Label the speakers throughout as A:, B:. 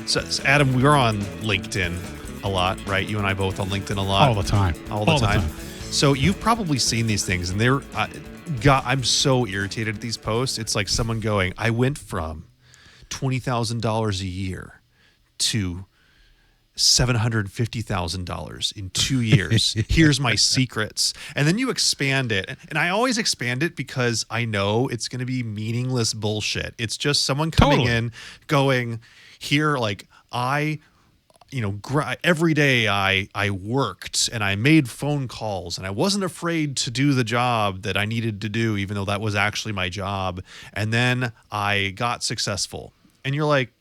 A: So, Adam, we're on LinkedIn a lot, right? You and I both on LinkedIn a lot.
B: All the time.
A: All the time. So you've probably seen these things, and they're, God, I'm so irritated at these posts. It's like someone going, I went from $20,000 a year to $750,000 in 2 years. Here's my secrets. And then you expand it. And I always expand it because I know it's going to be meaningless bullshit. It's just someone coming in going, here, like, every day I worked and I made phone calls and I wasn't afraid to do the job that I needed to do, even though that was actually my job. And then I got successful. And you're like,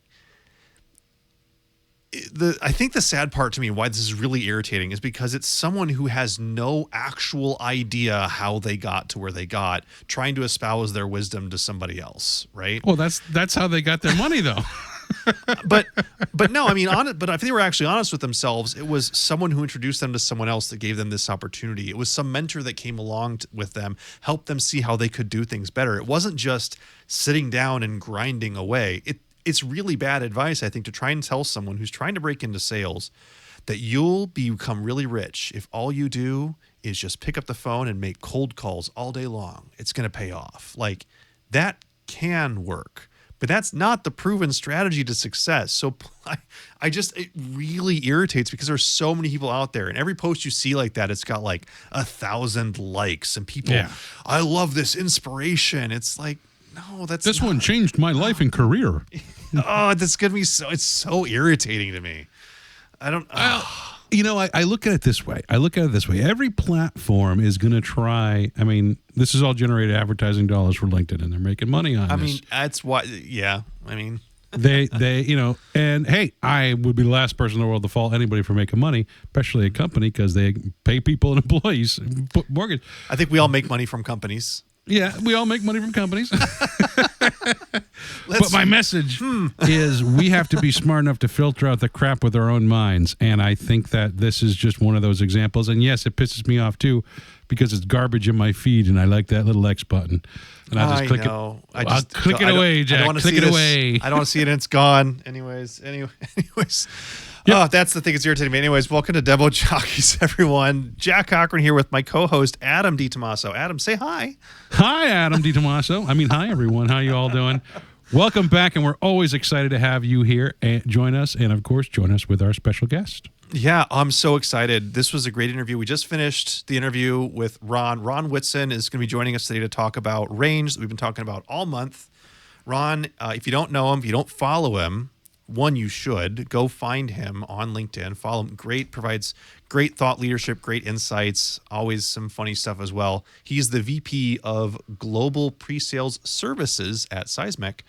A: I think the sad part to me, why this is really irritating, is because it's someone who has no actual idea how they got to where they got, trying to espouse their wisdom to somebody else, right?
B: Well, that's how they got their money, though.
A: but no, I mean, but if they were actually honest with themselves, it was someone who introduced them to someone else that gave them this opportunity. It was some mentor that came along with them, helped them see how they could do things better. It wasn't just sitting down and grinding away. It's really bad advice, I think, to try and tell someone who's trying to break into sales that you'll become really rich if all you do is just pick up the phone and make cold calls all day long. It's going to pay off. Like, that can work, but that's not the proven strategy to success. So it really irritates because there's so many people out there, and every post you see like that, it's got like 1,000 likes and people, I love this inspiration. It's like, no, this
B: one changed my life and career.
A: Oh, that's going to be it's so irritating to me. I don't.
B: I look at it this way. Every platform is going to try. I mean, this is all generated advertising dollars for LinkedIn, and they're making money on this.
A: I mean, that's why. Yeah, I mean,
B: they, and hey, I would be the last person in the world to fault anybody for making money, especially a company, because they pay people and employees, put mortgage.
A: I think we all make money from companies.
B: Yeah, we all make money from companies. But my message is we have to be smart enough to filter out the crap with our own minds. And I think that this is just one of those examples. And yes, it pisses me off too, because it's garbage in my feed and I like that little X button. And I'll just click it. I'll click it away, Jack. Click it away.
A: I don't want to see it and it's gone. Anyways. Yep. Oh, that's the thing that's irritating me. Anyways, welcome to Demo Jockeys, everyone. Jack Cochran here with my co-host, Adam DiTomaso. Adam, say hi.
B: Hi, Adam DiTomaso. Hi, everyone. How you all doing? Welcome back, and we're always excited to have you here and join us, and, of course, join us with our special guest.
A: Yeah, I'm so excited. This was a great interview. We just finished the interview with Ron. Ron Whitson is going to be joining us today to talk about range that we've been talking about all month. Ron, if you don't know him, if you don't follow him, one, you should go find him on LinkedIn. Follow him. Provides great thought leadership, great insights, always some funny stuff as well. He's the VP of Global Pre-Sales Services at Seismic.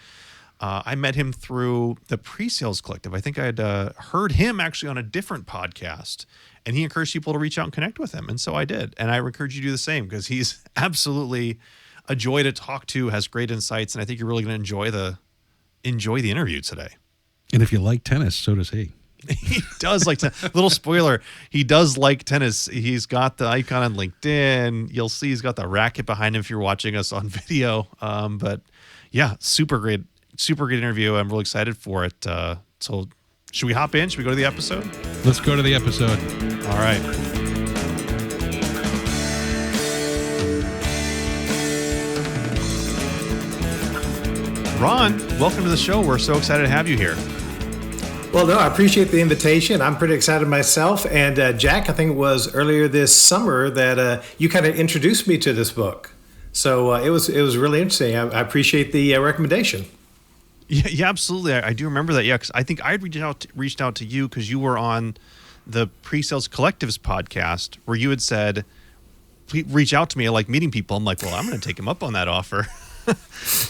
A: I met him through the Pre-Sales Collective. I think I had heard him actually on a different podcast, and he encouraged people to reach out and connect with him. And so I did. And I encourage you to do the same because he's absolutely a joy to talk to, has great insights, and I think you're really going to enjoy the interview today.
B: And if you like tennis, so does he.
A: He does like tennis. Little spoiler, he does like tennis. He's got the icon on LinkedIn. You'll see he's got the racket behind him if you're watching us on video. But yeah, super great interview. I'm really excited for it. So should we hop in? Should we go to the episode?
B: Let's go to the episode.
A: All right. Ron, welcome to the show. We're so excited to have you here.
C: Well, no, I appreciate the invitation. I'm pretty excited myself. And Jack, I think it was earlier this summer that you kind of introduced me to this book. So it was really interesting. I appreciate the recommendation.
A: Yeah, absolutely. I do remember that. Yeah, because I think I reached out to you because you were on the Pre-Sales Collectives podcast where you had said, reach out to me. I like meeting people. I'm like, well, I'm going to take him up on that offer.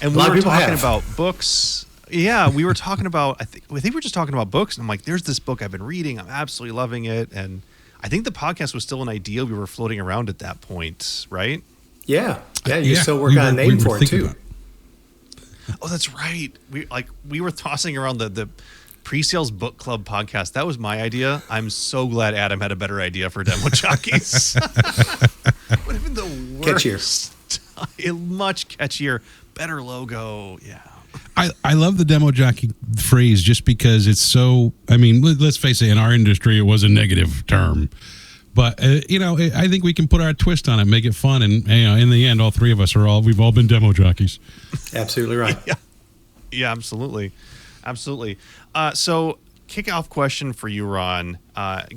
A: And we were talking about books. Yeah, we were talking about, I think we were just talking about books. And I'm like, there's this book I've been reading. I'm absolutely loving it. And I think the podcast was still an idea we were floating around at that point, right?
C: Yeah. You're still working on a name for it too.
A: Oh, that's right. We were tossing around the Pre-Sales Book Club podcast. That was my idea. I'm so glad Adam had a better idea for Demo Jockeys. Would have been the worst.
C: Catchier.
A: Much catchier, better logo. Yeah.
B: I love the demo jockey phrase just because it's so, I mean, let's face it, in our industry, it was a negative term. But, I think we can put our twist on it, make it fun. And, in the end, all three of us we've all been demo jockeys.
C: Absolutely right.
A: Yeah, absolutely. Absolutely. So, kickoff question for you, Ron.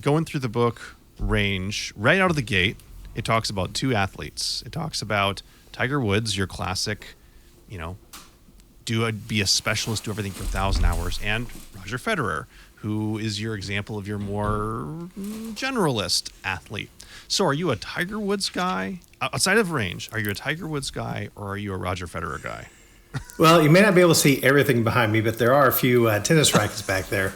A: Going through the book Range, right out of the gate, it talks about two athletes. It talks about Tiger Woods, your classic, be a specialist, do everything for 1,000 hours, and Roger Federer, who is your example of your more generalist athlete. So are you a Tiger Woods guy? Outside of Range, are you a Tiger Woods guy or are you a Roger Federer guy?
C: Well, you may not be able to see everything behind me, but there are a few tennis rackets back there.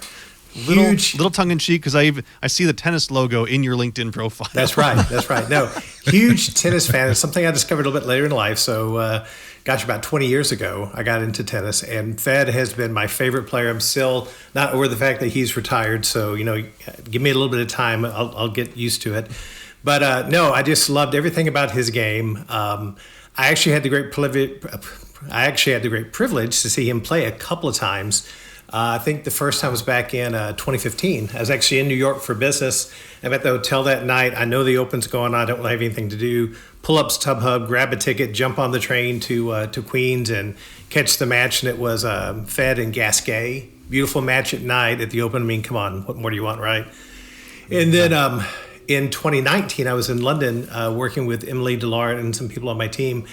A: Little tongue-in-cheek, because I see the tennis logo in your LinkedIn profile.
C: That's right. No, huge tennis fan. It's something I discovered a little bit later in life. So, about 20 years ago, I got into tennis, and Fed has been my favorite player. I'm still not over the fact that he's retired. So, give me a little bit of time. I'll get used to it. But no, I just loved everything about his game. I actually had the great privilege to see him play a couple of times. I think the first time was back in 2015. I was actually in New York for business. I'm at the hotel that night. I know the Open's going on. I don't have anything to do. Pull up StubHub, grab a ticket, jump on the train to Queens and catch the match. And it was Fed and Gasquet. Beautiful match at night at the Open. I mean, come on, what more do you want, right? And then in 2019, I was in London working with Emily Dillard and some people on my team.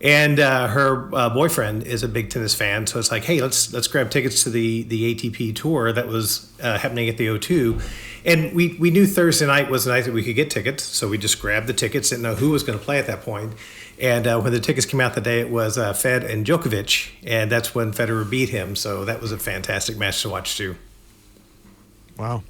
C: And her boyfriend is a big tennis fan, so it's like, hey, let's grab tickets to the ATP tour that was happening at the O2. And we knew Thursday night was the night that we could get tickets, so we just grabbed the tickets, didn't know who was going to play at that point. And when the tickets came out the day, it was Fed and Djokovic, and that's when Federer beat him. So that was a fantastic match to watch too.
A: Wow,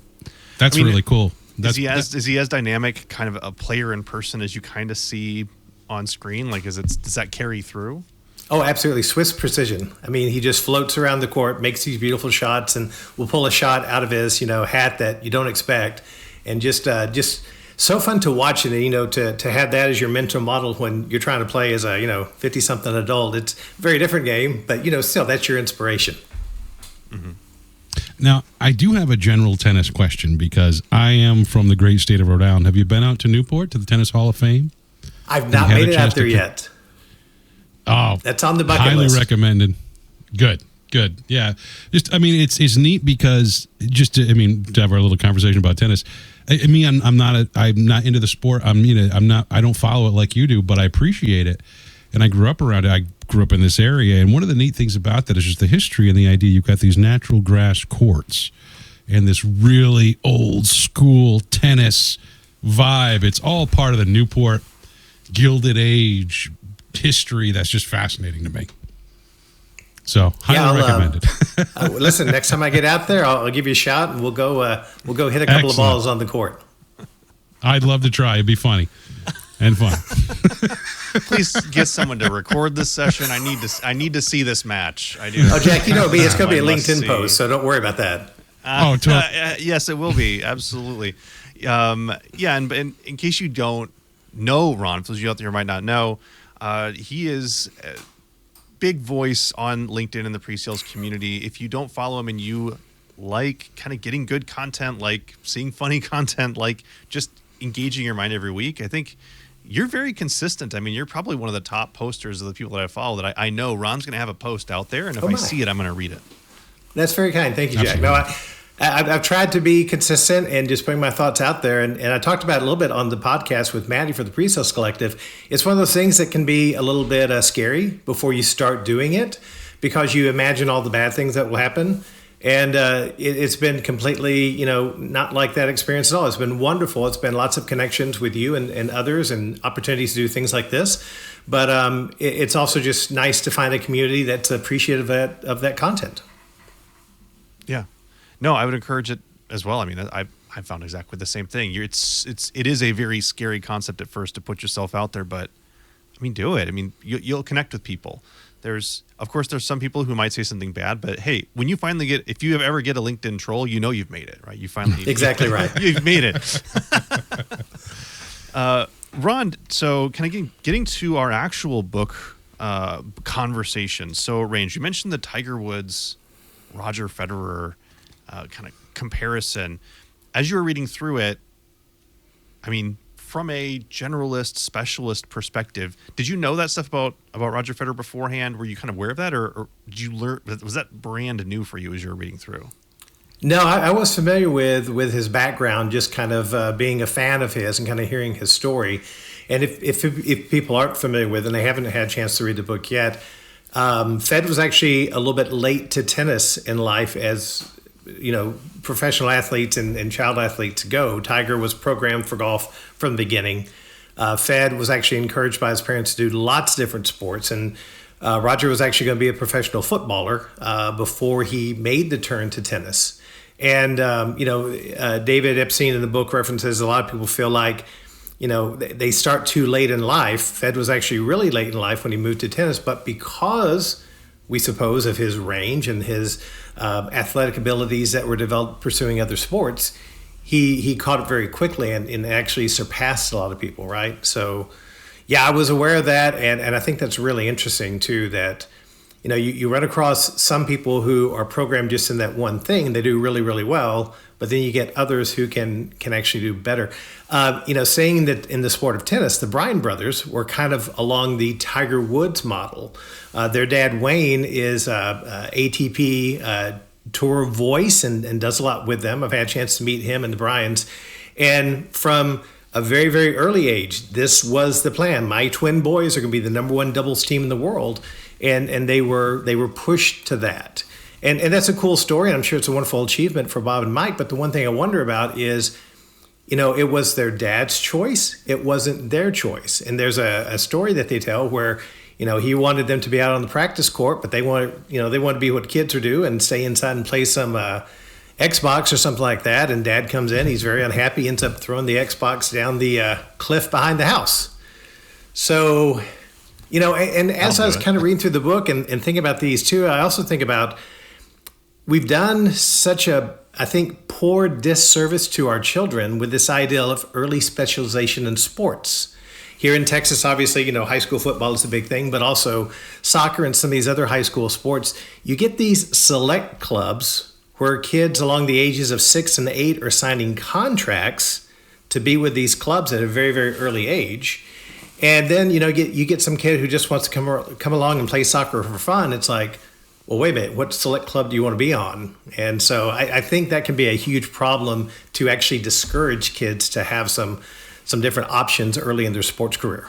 B: that's really cool.
A: Is he as dynamic kind of a player in person as you kind of see on screen? Like, does that carry through?
C: Oh, absolutely. Swiss precision. I mean, he just floats around the court, makes these beautiful shots, and will pull a shot out of his, hat that you don't expect. And just so fun to watch it, to have that as your mental model when you're trying to play as a, 50-something adult. It's a very different game, but, still, that's your inspiration.
B: Mm-hmm. Now, I do have a general tennis question because I am from the great state of Rhode Island. Have you been out to Newport, to the Tennis Hall of Fame?
C: I've not made it out there yet.
B: Oh,
C: that's on the bucket
B: highly
C: list.
B: Highly recommended. Good. Yeah. It's neat because to have our little conversation about tennis. I'm not into the sport. I don't follow it like you do, but I appreciate it. And I grew up around it. I grew up in this area. And one of the neat things about that is just the history and the idea you've got these natural grass courts and this really old school tennis vibe. It's all part of the Newport Gilded Age history that's just fascinating to me. So highly recommended.
C: Listen, next time I get out there, I'll give you a shot, and we'll go hit a couple of balls on the court.
B: I'd love to try. It'd be funny and fun.
A: Please get someone to record this session. I need to see this match. I do.
C: Oh, Jack, it's going to be a LinkedIn post, so don't worry about that.
A: Yes, it will be. Absolutely. And in case you don't know Ron, for those of you out there who might not know, he is a big voice on LinkedIn in the pre-sales community. If you don't follow him and you like kind of getting good content, like seeing funny content, like just engaging your mind every week, I think you're very consistent. I mean, you're probably one of the top posters of the people that I follow that I know Ron's going to have a post out there, and if I see it, I'm going to read it. That's
C: very kind. Thank you, Jack. No, I've tried to be consistent and just bring my thoughts out there. And I talked about it a little bit on the podcast with Maddie for the Pre-Sales Collective. It's one of those things that can be a little bit scary before you start doing it because you imagine all the bad things that will happen. And it's been completely, not like that experience at all. It's been wonderful. It's been lots of connections with you and others and opportunities to do things like this. But it's also just nice to find a community that's appreciative of that content.
A: Yeah. No, I would encourage it as well. I mean, I found exactly the same thing. It is a very scary concept at first to put yourself out there, but I mean, do it. I mean, you'll connect with people. There's some people who might say something bad, but hey, when you finally if you ever get a LinkedIn troll, you've made it, right? You finally
C: exactly right.
A: You've made it. Ron, so kind of getting to our actual book conversation, so arranged. You mentioned the Tiger Woods, Roger Federer kind of comparison. As you were reading through it, I mean, from a generalist, specialist perspective, did you know that stuff about Roger Federer beforehand? Were you kind of aware of that, or did you learn? Was that brand new for you as you were reading through?
C: No, I was familiar with his background, just kind of being a fan of his and kind of hearing his story. And if people aren't familiar with it and they haven't had a chance to read the book yet, Fed was actually a little bit late to tennis in life, as you know, professional athletes and child athletes go. Tiger was programmed for golf from the beginning. Fed was actually encouraged by his parents to do lots of different sports, and Roger was actually going to be a professional footballer before he made the turn to tennis. And David Epstein in the book references a lot of people feel like, you know, they start too late in life. Fed was actually really late in life when he moved to tennis, but because we suppose of his range and his athletic abilities that were developed pursuing other sports, he caught it very quickly and actually surpassed a lot of people, right? So, yeah, I was aware of that, and I think that's really interesting too, that, you know, you run across some people who are programmed just in that one thing and they do really, really well, but then you get others who can actually do better. Saying that in the sport of tennis, the Bryan brothers were kind of along the Tiger Woods model. Their dad, Wayne, is ATP tour voice and does a lot with them. I've had a chance to meet him and the Bryans. And from a very, very early age, this was the plan. My twin boys are going to be the number one doubles team in the world. And they were pushed to that. And that's a cool story. I'm sure it's a wonderful achievement for Bob and Mike. But the one thing I wonder about is, you know, it was their dad's choice. It wasn't their choice. And there's a story that they tell where, you know, he wanted them to be out on the practice court, but they want to be what kids would do and stay inside and play some Xbox or something like that. And dad comes in, he's very unhappy, ends up throwing the Xbox down the cliff behind the house. So, you know, and as I was kind of reading through the book and thinking about these too, I also think about, we've done such a, I think, poor disservice to our children with this idea of early specialization in sports. Here in Texas, obviously, you know, high school football is the big thing, but also soccer and some of these other high school sports. You get these select clubs where kids along the ages of 6 and 8 are signing contracts to be with these clubs at a very, very early age. And then, you know, you get some kid who just wants to come along and play soccer for fun. It's like, well, wait a minute, what select club do you want to be on? And so I think that can be a huge problem to actually discourage kids to have some different options early in their sports career.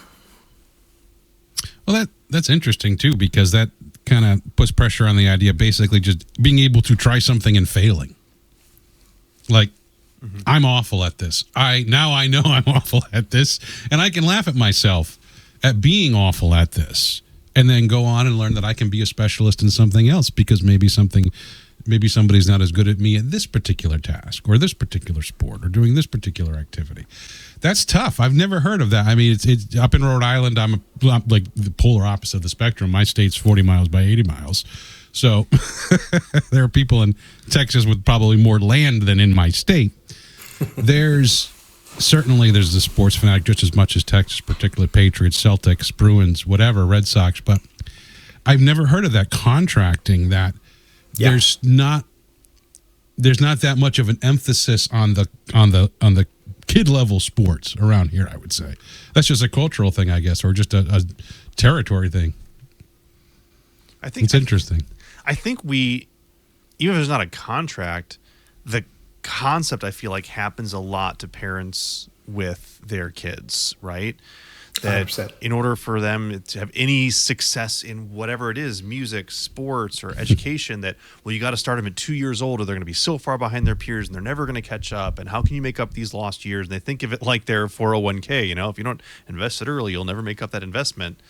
B: Well, that's interesting too, because that kind of puts pressure on the idea of basically just being able to try something and failing. Like, I'm awful at this. I know I'm awful at this, and I can laugh at myself at being awful at this, and then go on and learn that I can be a specialist in something else because maybe somebody's not as good at me at this particular task or this particular sport or doing this particular activity. That's tough. I've never heard of that. I mean, it's up in Rhode Island. I'm like the polar opposite of the spectrum. My state's 40 miles by 80 miles. So there are people in Texas with probably more land than in my state. There's the sports fanatic just as much as Texas, particularly Patriots, Celtics, Bruins, whatever, Red Sox. But I've never heard of that contracting. That there's not that much of an emphasis on the kid level sports around here. I would say that's just a cultural thing, I guess, or just a territory thing.
A: I think
B: it's interesting.
A: I think even if there's not a contract, the concept I feel like happens a lot to parents with their kids, right? That
C: 100%.
A: In order for them to have any success in whatever it is, music, sports, or education, that, well, you got to start them at 2 years old or they're going to be so far behind their peers and they're never going to catch up. And how can you make up these lost years? And they think of it like their 401k, you know, if you don't invest it early, you'll never make up that investment.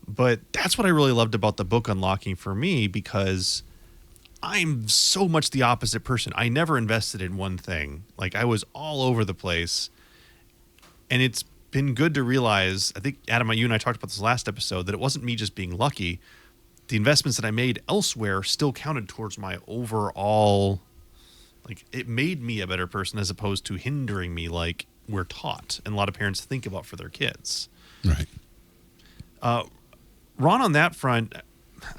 A: But that's what I really loved about the book Unlocking for me, because I'm so much the opposite person. I never invested in one thing. Like, I was all over the place. And it's been good to realize, I think, Adam, you and I talked about this last episode, that it wasn't me just being lucky. The investments that I made elsewhere still counted towards my overall, like, it made me a better person as opposed to hindering me like we're taught. And a lot of parents think about for their kids.
B: Right.
A: Ron, on that front,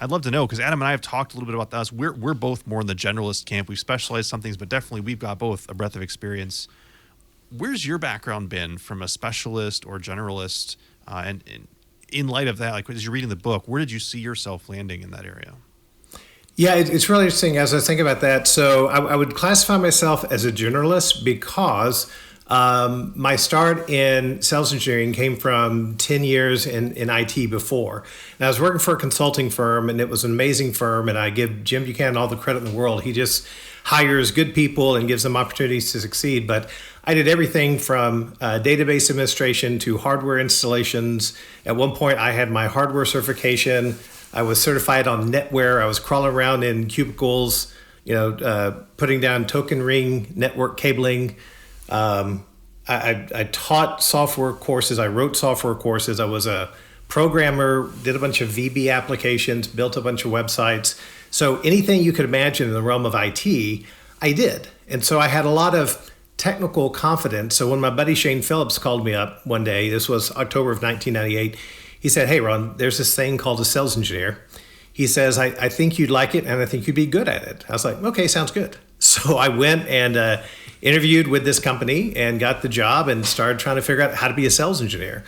A: I'd love to know, because Adam and I have talked a little bit about us. We're both more in the generalist camp. We've specialized some things, but definitely we've got both a breadth of experience. Where's your background been from a specialist or generalist? And in light of that, like as you're reading the book, where did you see yourself landing in that area?
C: Yeah, it's really interesting as I think about that. So I would classify myself as a generalist because my start in sales engineering came from 10 years in IT before. And I was working for a consulting firm, and it was an amazing firm, and I give Jim Buchanan all the credit in the world. He just hires good people and gives them opportunities to succeed. But I did everything from database administration to hardware installations. At one point, I had my hardware certification. I was certified on NetWare. I was crawling around in cubicles, putting down token ring network cabling. I taught software courses. I wrote software courses. I was a programmer, did a bunch of VB applications, built a bunch of websites. So anything you could imagine in the realm of IT, I did. And so I had a lot of technical confidence. So when my buddy Shane Phillips called me up one day, this was October of 1998, he said, "Hey, Ron, there's this thing called a sales engineer." He says, I think you'd like it, and I think you'd be good at it. I was like, okay, sounds good. So I went and interviewed with this company and got the job and started trying to figure out how to be a sales engineer.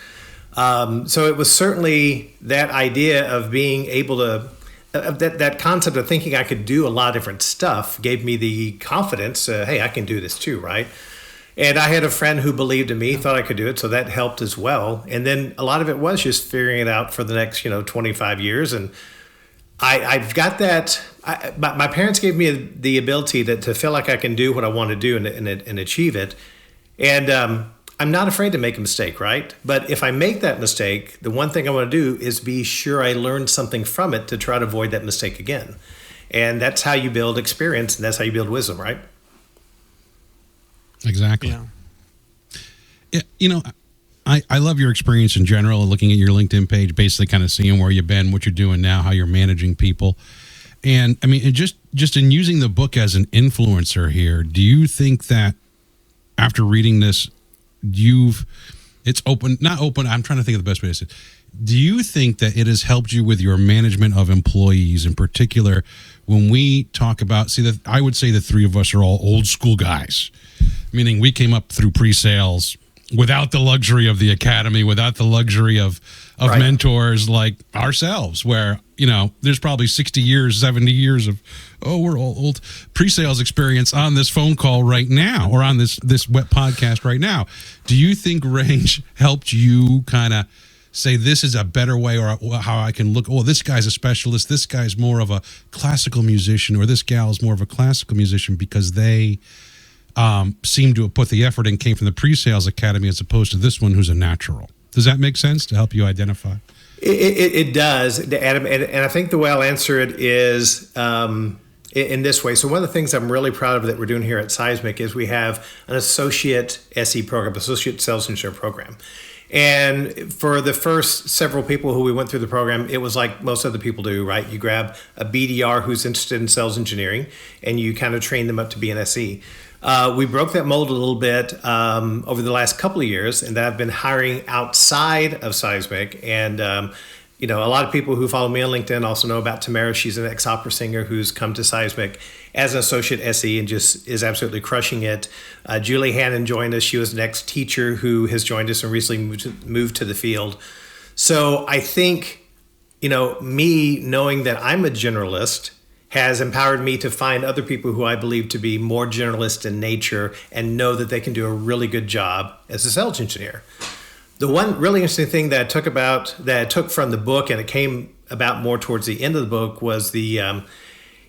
C: So it was certainly that idea of being able to, that concept of thinking I could do a lot of different stuff gave me the confidence, hey, I can do this too, right? And I had a friend who believed in me, thought I could do it, so that helped as well. And then a lot of it was just figuring it out for the next, 25 years. And I've got that. My parents gave me the ability to feel like I can do what I want to do and achieve it. And I'm not afraid to make a mistake, right? But if I make that mistake, the one thing I want to do is be sure I learned something from it to try to avoid that mistake again. And that's how you build experience, and that's how you build wisdom, right?
B: Exactly. Yeah. I love your experience in general, looking at your LinkedIn page, basically kind of seeing where you've been, what you're doing now, how you're managing people. And I mean, just in using the book as an influencer here, do you think that after reading this, I'm trying to think of the best way to say it. Do you think that it has helped you with your management of employees in particular? When we talk about, I would say the three of us are all old school guys, meaning we came up through pre-sales without the luxury of the academy, without the luxury of right. mentors like ourselves, where, there's probably 60 years, 70 years of, we're all old pre-sales experience on this phone call right now, or on this web podcast right now. Do you think Range helped you kind of say this is a better way, or how I can look, this guy's a specialist, this guy's more of a classical musician, or this gal's more of a classical musician, because they seem to have put the effort and came from the pre-sales academy as opposed to this one who's a natural? Does that make sense to help you identify?
C: It does, Adam, and I think the way I'll answer it is in this way. So one of the things I'm really proud of that we're doing here at Seismic is we have an associate SE program, associate sales engineer program. And for the first several people who we went through the program, it was like most other people do, right? You grab a BDR who's interested in sales engineering, and you kind of train them up to be an SE. We broke that mold a little bit over the last couple of years, and I've been hiring outside of Seismic. And, a lot of people who follow me on LinkedIn also know about Tamara. She's an ex-opera singer who's come to Seismic as an associate SE and just is absolutely crushing it. Julie Hannon joined us. She was an ex-teacher who has joined us and recently moved to the field. So I think, me knowing that I'm a generalist has empowered me to find other people who I believe to be more generalist in nature and know that they can do a really good job as a sales engineer. The one really interesting thing that I took from the book, and it came about more towards the end of the book, was the,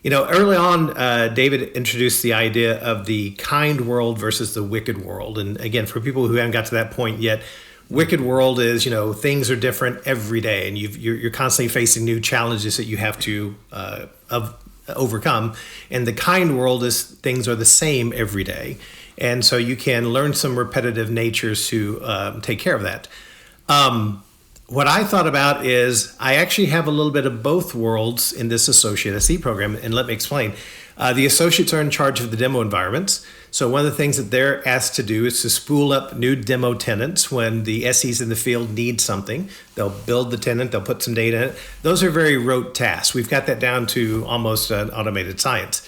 C: early on, David introduced the idea of the kind world versus the wicked world. And again, for people who haven't got to that point yet, wicked world is, things are different every day, and you're constantly facing new challenges that you have to overcome. And the kind world is things are the same every day. And so you can learn some repetitive natures to take care of that. What I thought about is I actually have a little bit of both worlds in this associate SE program. And let me explain. The associates are in charge of the demo environments. So one of the things that they're asked to do is to spool up new demo tenants when the SEs in the field need something. They'll build the tenant, they'll put some data in it. Those are very rote tasks. We've got that down to almost an automated science.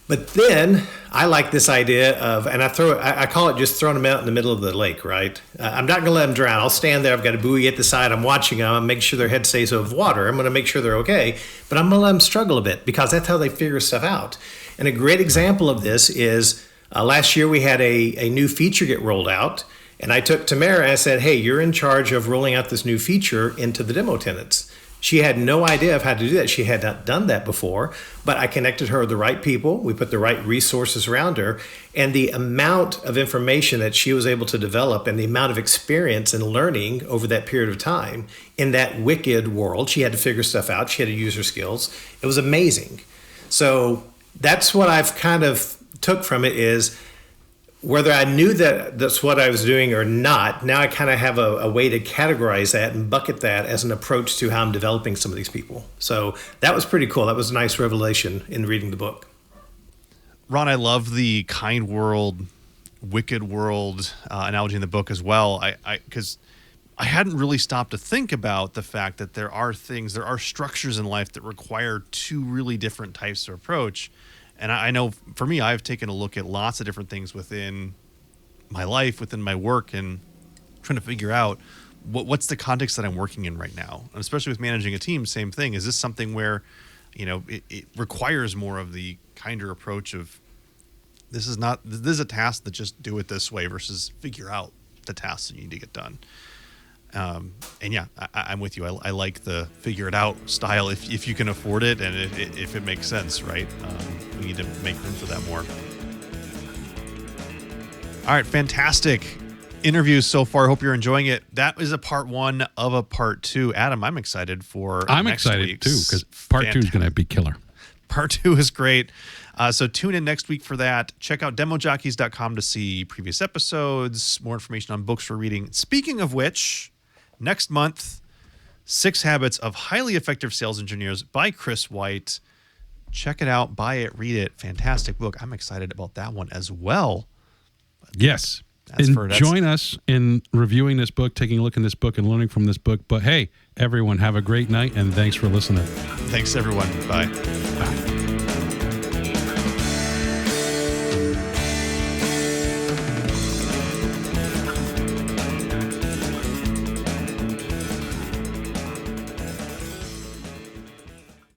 C: But then I like this idea of, and I call it just throwing them out in the middle of the lake, right? I'm not going to let them drown. I'll stand there. I've got a buoy at the side. I'm watching them. I'm making sure their head stays above water. I'm going to make sure they're okay. But I'm going to let them struggle a bit because that's how they figure stuff out. And a great example of this is last year we had a new feature get rolled out. And I took Tamara and I said, hey, you're in charge of rolling out this new feature into the demo tenants. She had no idea of how to do that. She had not done that before, but I connected her with the right people. We put the right resources around her, and the amount of information that she was able to develop and the amount of experience and learning over that period of time in that wicked world, she had to figure stuff out. She had to use her skills. It was amazing. So that's what I've kind of took from it is whether I knew that that's what I was doing or not, now I kind of have a way to categorize that and bucket that as an approach to how I'm developing some of these people. So that was pretty cool. That was a nice revelation in reading the book.
A: Ron, I love the kind world, wicked world analogy in the book as well. Because I hadn't really stopped to think about the fact that there are structures in life that require two really different types of approach. And I know for me, I've taken a look at lots of different things within my life, within my work, and trying to figure out what's the context that I'm working in right now. And especially with managing a team, same thing. Is this something where, it requires more of the kinder approach of this is a task that just do it this way versus figure out the tasks that you need to get done. And yeah, I'm with you. I like the figure it out style if you can afford it and if it makes sense, right? We need to make room for that more. All right, fantastic interviews so far. Hope you're enjoying it. That is a part one of a part two. Adam, I'm excited for
B: I'm
A: next
B: excited
A: week's.
B: too because part two is going to be killer.
A: Part two is great. So tune in next week for that. Check out demojockeys.com to see previous episodes, more information on books we're reading. Speaking of which, next month, 6 Habits of Highly Effective Sales Engineers by Chris White. Check it out, buy it, read it. Fantastic book. I'm excited about that one as well.
B: Yes. Join us in reviewing this book, taking a look in this book, and learning from this book. But hey, everyone, have a great night, and thanks for listening.
A: Thanks, everyone. Bye.
B: Bye.